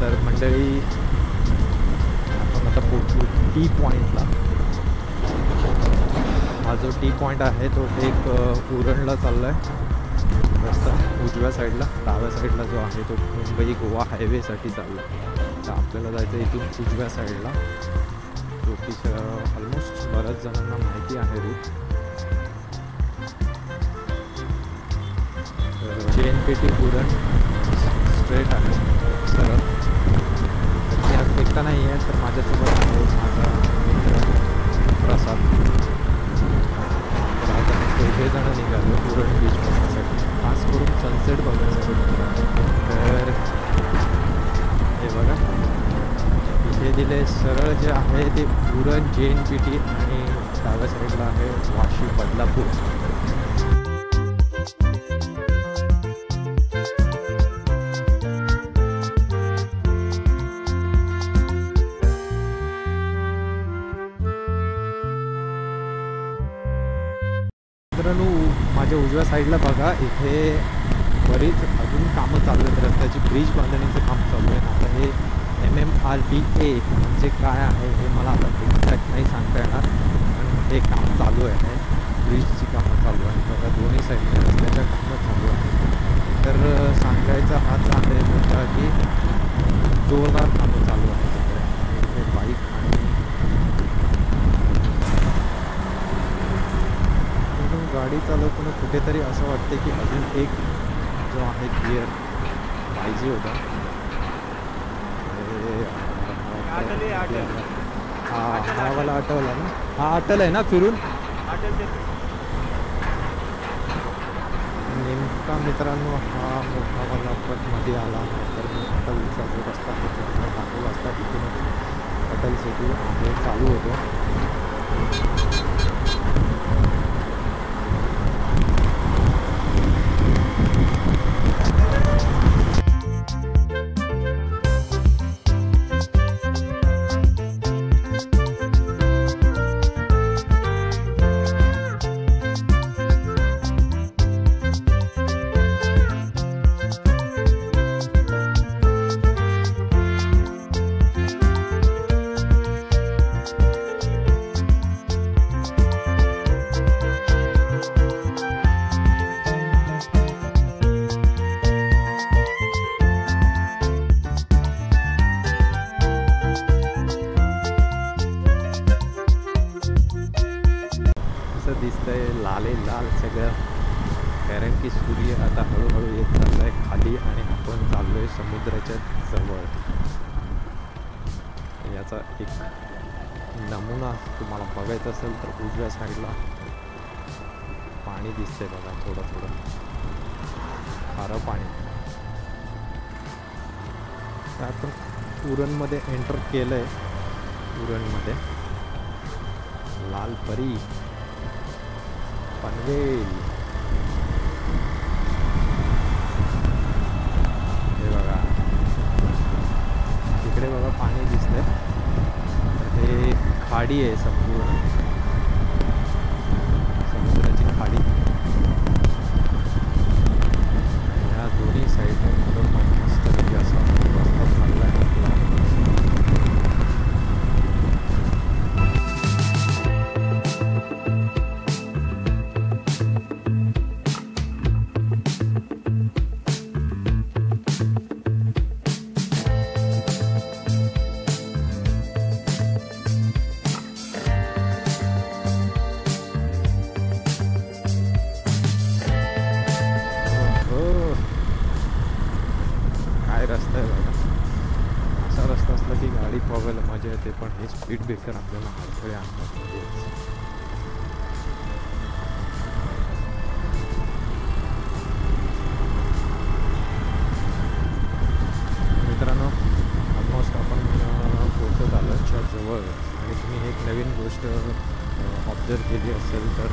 तर मंडळी आपण आता पोहोचलो टी पॉईंटला. हा जो टी पॉईंट आहे तो एक उरणला चालला आहे रस्ता, उजव्या साईडला. डाव्या साईडला जो आहे तो मुंबई गोवा हायवेसाठी चालला आहे. तर आपल्याला जायचं इथून उजव्या साईडला, जो की ऑलमोस्ट बऱ्याच जणांना माहिती आहे रूट. JNPT उरण स्ट्रेट आहे सरळ. तर मी आज एकटा नाही आहे, तर माझ्यासोबत आहे माझा मित्र प्रसाद. तर आज आम्ही 2 जण निघालो उरण बीच बघण्यासाठी, खास करून सनसेट बघण्यासाठी. तर हे बघा इथे दिले सरळ जे आहे ते उरण JNPT आणि डाव्या साईडला आहे वाशी बदलापूर. मित्रांनो माझ्या उजव्या साईडला बघा, इथे बरीच अजून कामं चालू आहेत. रस्त्याची ब्रिज बांधणीचं काम चालू आहे. आता हे MMRDA म्हणजे काय आहे हे मला आता एक्झॅक्ट नाही सांगता येणार, पण हे काम चालू आहे. ब्रिजची कामं चालू आहे बघा, दोन्ही साईडने रस्त्याच्या कामं चालू आहे. तर सांगायचा हाच आहे मुद्दा की जोरदार कामं चालू आहे तिकडे. बाईक आणि गाडी चालवताना कुठेतरी असं वाटते की अजून एक जो आहे गिअर पाहिजे होता. हा मला आठवला ना, हा अटल आहे ना फिरून नेमका. मित्रांनो हा मोठा मला मध्ये आला, तर मी अटलचा जो रस्ता दाखवला असता तिथूनच अटल सिटी आहे चालू होतो. दिसतंय लाले लाल सगळं, कारण की सूर्य आता हळूहळू येत चालला आहे खाली आणि आपण चाललो आहे समुद्राच्या जवळ. याचा एक नमुना तुम्हाला बघायचा असेल तर उजव्या साईडला पाणी दिसतंय बघा, थोडं थोडं खारं पाणी. तर आपण उरणमध्ये एंटर केलं आहे. उरणमध्ये लाल परी पनवेल हे बघा, तिकडे बघा पाणी दिसतंय. तर हे खाडी आहे संपूर्ण, समुद्राची खाडी. या दोन्ही साईडने मस्तपैकी असा रस्ता चालला आहे आपला. रस्ता आहे बघा, असा रस्ता असला की गाडी पळवायला मजा येते, पण हे स्पीड ब्रेकर आपल्याला अडथळे आणतात. मित्रांनो ऑलमोस्ट आपण पोहोचत आलोच्या जवळ. आणि तुम्ही एक नवीन गोष्ट ऑब्झर्व केली असेल तर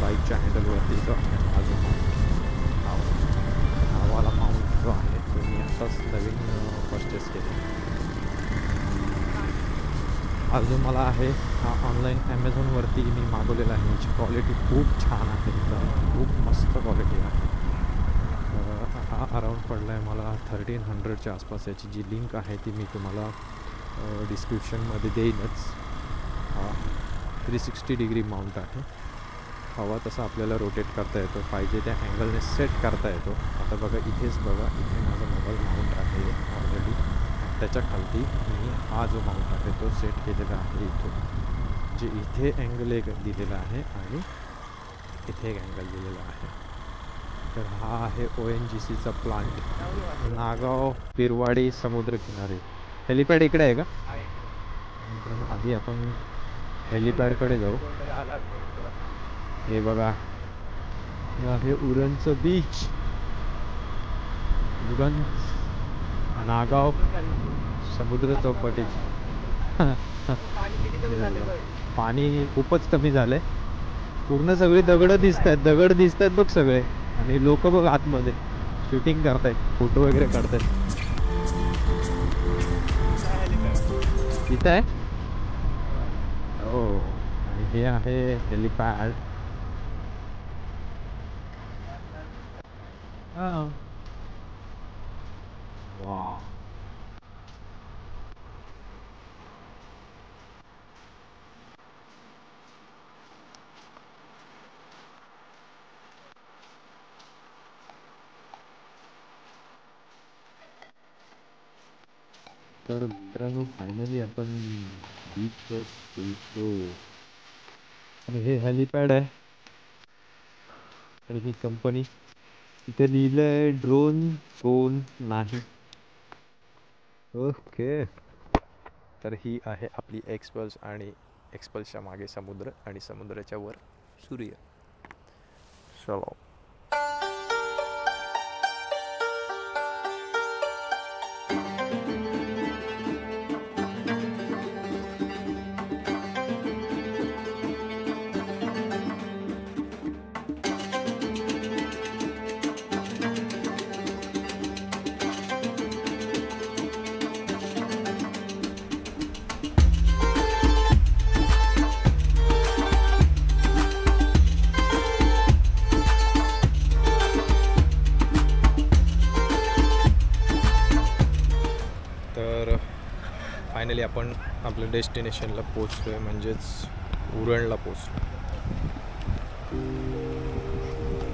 बाईकच्या हँडलवरती जो आहे अजून नावाला माउंट जो आहे तो मी आताच नवीन परचेस केले. हा जो मला आहे हा ऑनलाईन ॲमेझॉनवरती मी मागवलेला आहे. याची क्वालिटी खूप छान आहे, खूप मस्त क्वालिटी आहे. अराऊंड पडला आहे मला 1300च्या आसपास. याची जी लिंक आहे ती मी तुम्हाला डिस्क्रिप्शनमध्ये देईनच. 360 डिग्री माउंट आहे. हवा तसा आपल्याला रोटेट करता येतो, पाहिजे त्या अँगलने सेट करता येतो. आता बघा इथेच बघा, इथे माझा मोबाईल माउंट आहे ऑलरेडी. त्याच्या खालती मी हा जो माउंट आहे तो सेट केलेला आहे इथून, जे इथे अँगल एक दिलेला आहे आणि इथे एक अँगल दिलेला आहे. तर हा आहे ONGCचा प्लांट, नागाव पिरवाडी समुद्रकिनारे. हेलिपॅड इकडे आहे का? आधी आपण हेलिपॅडकडे जाऊ. हे बघा, हे आहे उरणचं बीच. उरण नागाव समुद्र चौपाटी. पाणी खूपच कमी झालंय. पूर्ण सगळी दगड दिसत आहेत बघ सगळे. आणि लोक बघ आतमध्ये शूटिंग करतायत, फोटो वगैरे काढतायत. इथं आहे हो. आणि हे आहे हेलिपॅड. वा, तर मित्रांनो फायनली आपण बीचवर पोहोचलो. आणि हे हेलिपॅड आहे. आणि ही कंपनी, इथे लिहिलंय ड्रोन झोन नाही. ओके, तर ही आहे आपली एक्सपल्स. आणि एक्सपल्सच्या मागे समुद्र आणि समुद्राच्या वर सूर्य. चलो. फायनली आपण आपल्या डेस्टिनेशनला पोचलो आहे, म्हणजेच उरणला पोचलो.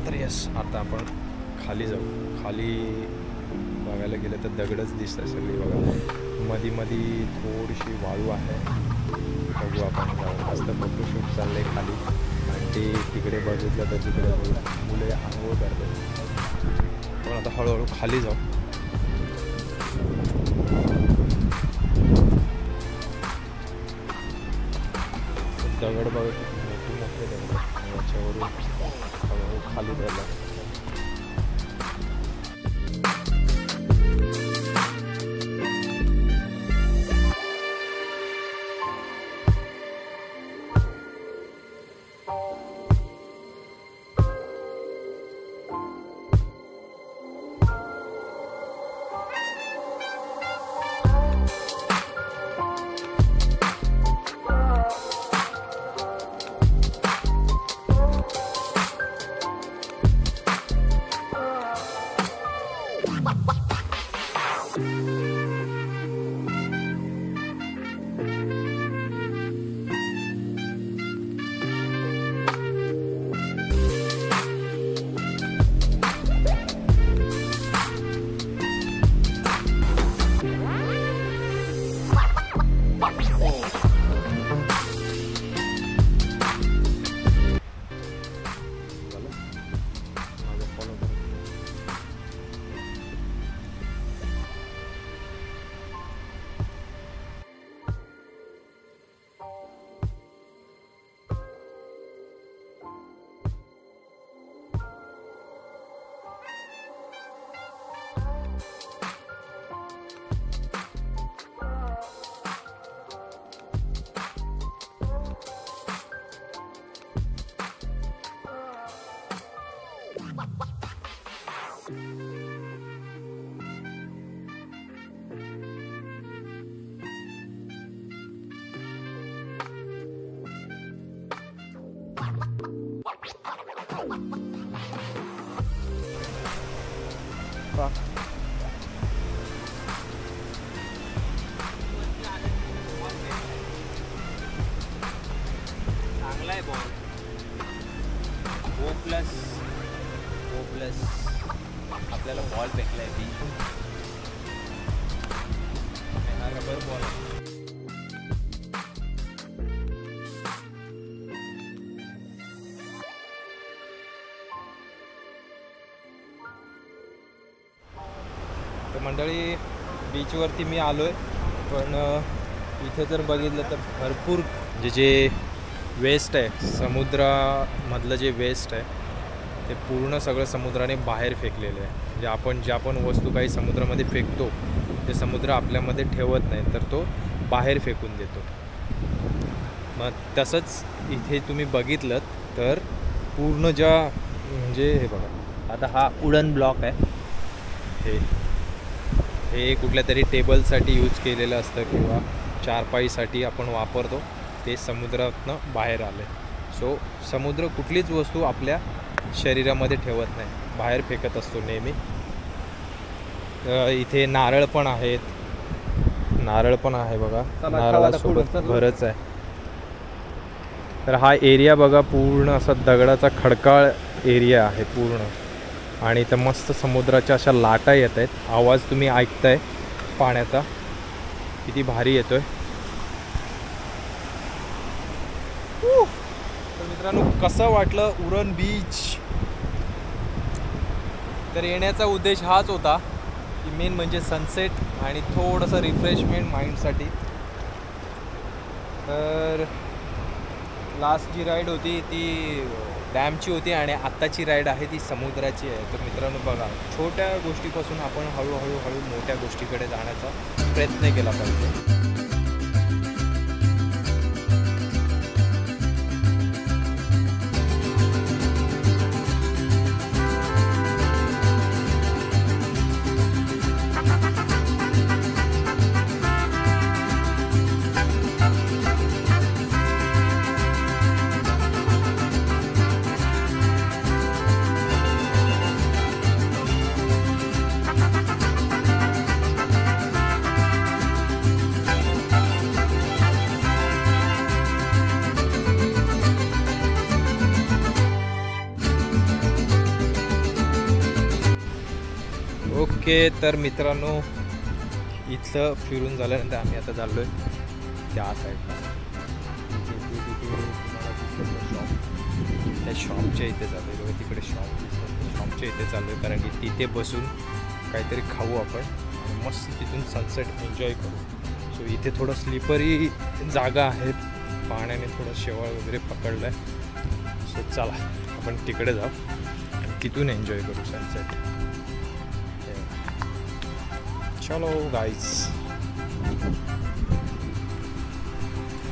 तर यस, आता आपण खाली जाऊ. खाली बघायला गेलं तर दगडच दिसतात सगळी बघा. मध्ये थोडीशी वाळू आहे. बघू आपण जाऊ. मस्त फोटोशूट चाललं आहे खाली. आणि ते तिकडे बघितलं तर तिकडे मुले आंघोळ करतात. पण आता हळूहळू खाली जाऊ. दगड बघा, मोठे मोठे दगड. याच्यावरून हळूहळू खाली जायला. चांगला आहे बॉल. O प्लस आपल्याला बॉल फेकलाय ती. हा रबर बॉल आहे. तर मंडळी बीचवरती मी आलो आहे, पण इथे जर बघितलं तर भरपूर जे वेस्ट आहे, समुद्रामधलं जे वेस्ट आहे ते पूर्ण सगळं समुद्राने बाहेर फेकलेलं आहे. म्हणजे आपण ज्या पण वस्तू काही समुद्रामध्ये फेकतो ते समुद्र आपल्यामध्ये ठेवत नाही, तर तो बाहेर फेकून देतो. मग तसंच इथे तुम्ही बघितलं तर पूर्ण ज्या म्हणजे हे बघा, आता हा वुडन ब्लॉक आहे, हे कुठल्या तरी टेबलसाठी यूज केलेलं असतं किंवा चारपाईसाठी आपण वापरतो, ते समुद्रातनं बाहेर आले. सो समुद्र कुठलीच वस्तू आपल्या शरीरामध्ये ठेवत नाही, बाहेर फेकत असतो नेहमी. इथे नारळ पण आहेत, नारळ पण आहे बघा, नारळासोबत घरच आहे. तर हा एरिया बघा पूर्ण असा दगडाचा खडकाळ एरिया आहे पूर्ण, आणि इथं मस्त समुद्राच्या अशा लाटा येत आहेत. आवाज तुम्ही ऐकताय पाण्याचा, किती भारी येतोय. तर मित्रांनो, कसं वाटलं उरण बीच? तर येण्याचा उद्देश हाच होता की मेन म्हणजे सनसेट आणि थोडंसं रिफ्रेशमेंट माइंडसाठी. तर लास्ट जी राईड होती ती डॅमची होती आणि आत्ताची राईड आहे ती समुद्राची आहे. तर मित्रांनो बघा, छोट्या गोष्टीपासून आपण हळूहळू मोठ्या गोष्टीकडे जाण्याचा प्रयत्न केला पाहिजे. ओके, तर मित्रांनो इथलं फिरून झाल्यानंतर आम्ही आता चाललो आहे त्या साईडला. शॉप, त्या शॉपच्या इथे चाललो आहे, तिकडे शॉप दिसतं, शॉपच्या इथे चाललो आहे, कारण की तिथे बसून काहीतरी खाऊ आपण आणि मस्त तिथून सनसेट एन्जॉय करू. सो इथे थोडं स्लिपरी जागा आहे, पाण्याने थोडं शेवाळ वगैरे पकडलं आहे. सो चला आपण तिकडे जाऊ आणि तिथून एन्जॉय करू सनसेट. चलो गाईज,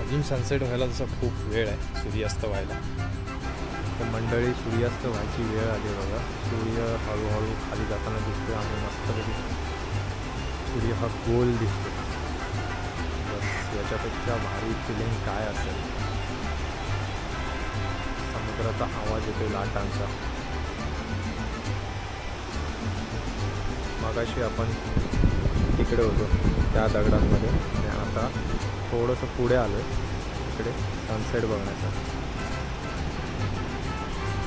अजून सनसेट व्हायला तसा खूप वेळ आहे, सूर्यास्त व्हायला. तर मंडळी, सूर्यास्त व्हायची वेळ आली बघा. सूर्य हळूहळू खाली जाताना दिसतो आणि मस्तपैकी सूर्य हा गोल दिसतो. बस याच्यापेक्षा भारी फिलिंग काय असेल. समुद्राचा आवाज येतो लाटांचा. मगाशी आपण तिकडे होतो त्या दगडांमध्ये आणि आता थोडंसं पुढे आलो आहे इकडे सनसेट बघण्यासाठी.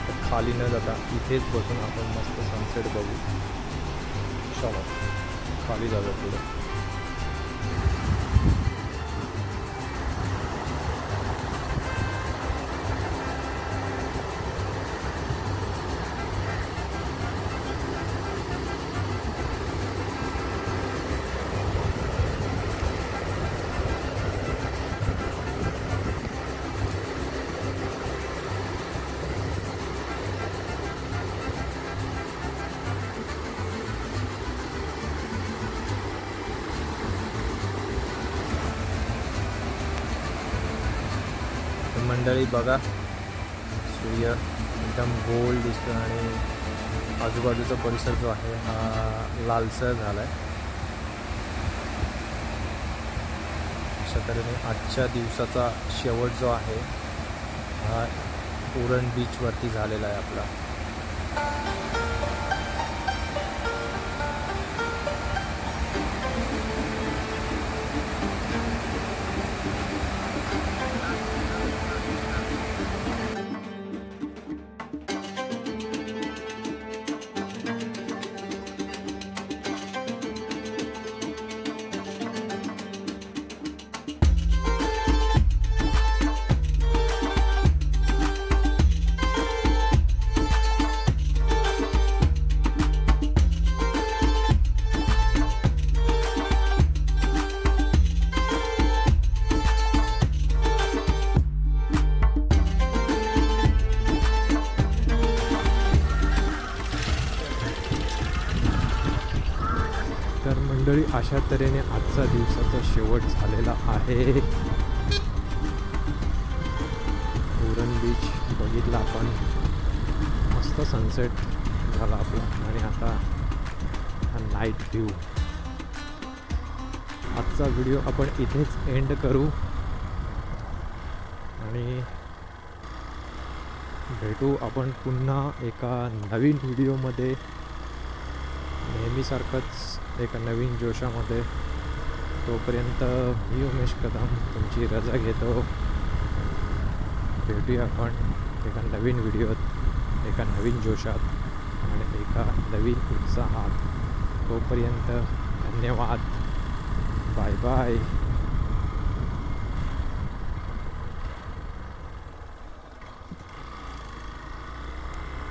तर खाली न जाता इथेच बसून आपण मस्त सनसेट बघू. चलो खाली जाऊया पुढे. मंडळी बघा, सूर्य एकदम गोल दिसतो आणि आजूबाजूचा परिसर जो आहे हा लालसर झाला आहे. अशा तऱ्हेने आजच्या दिवसाचा शेवट जो आहे हा उरण बीचवरती झालेला आहे आपला. मंडळी, अशा तऱ्हेने आजचा दिवसाचा शेवट झालेला आहे. उरण बीच बघितला आपण, मस्त सनसेट झाला आपला. आणि आता हा नाईट व्ह्यू. आजचा व्हिडिओ आपण इथेच एंड करू आणि भेटू आपण पुन्हा एका नवीन व्हिडिओमध्ये, नेहमीसारखंच एका नवीन जोशामध्ये. तोपर्यंत मी उमेश कदम तुमची रजा घेतो. भेटूया आपण एका नवीन व्हिडिओत, एका नवीन जोशात आणि एका नवीन उत्साहात. तोपर्यंत धन्यवाद. Bye bye.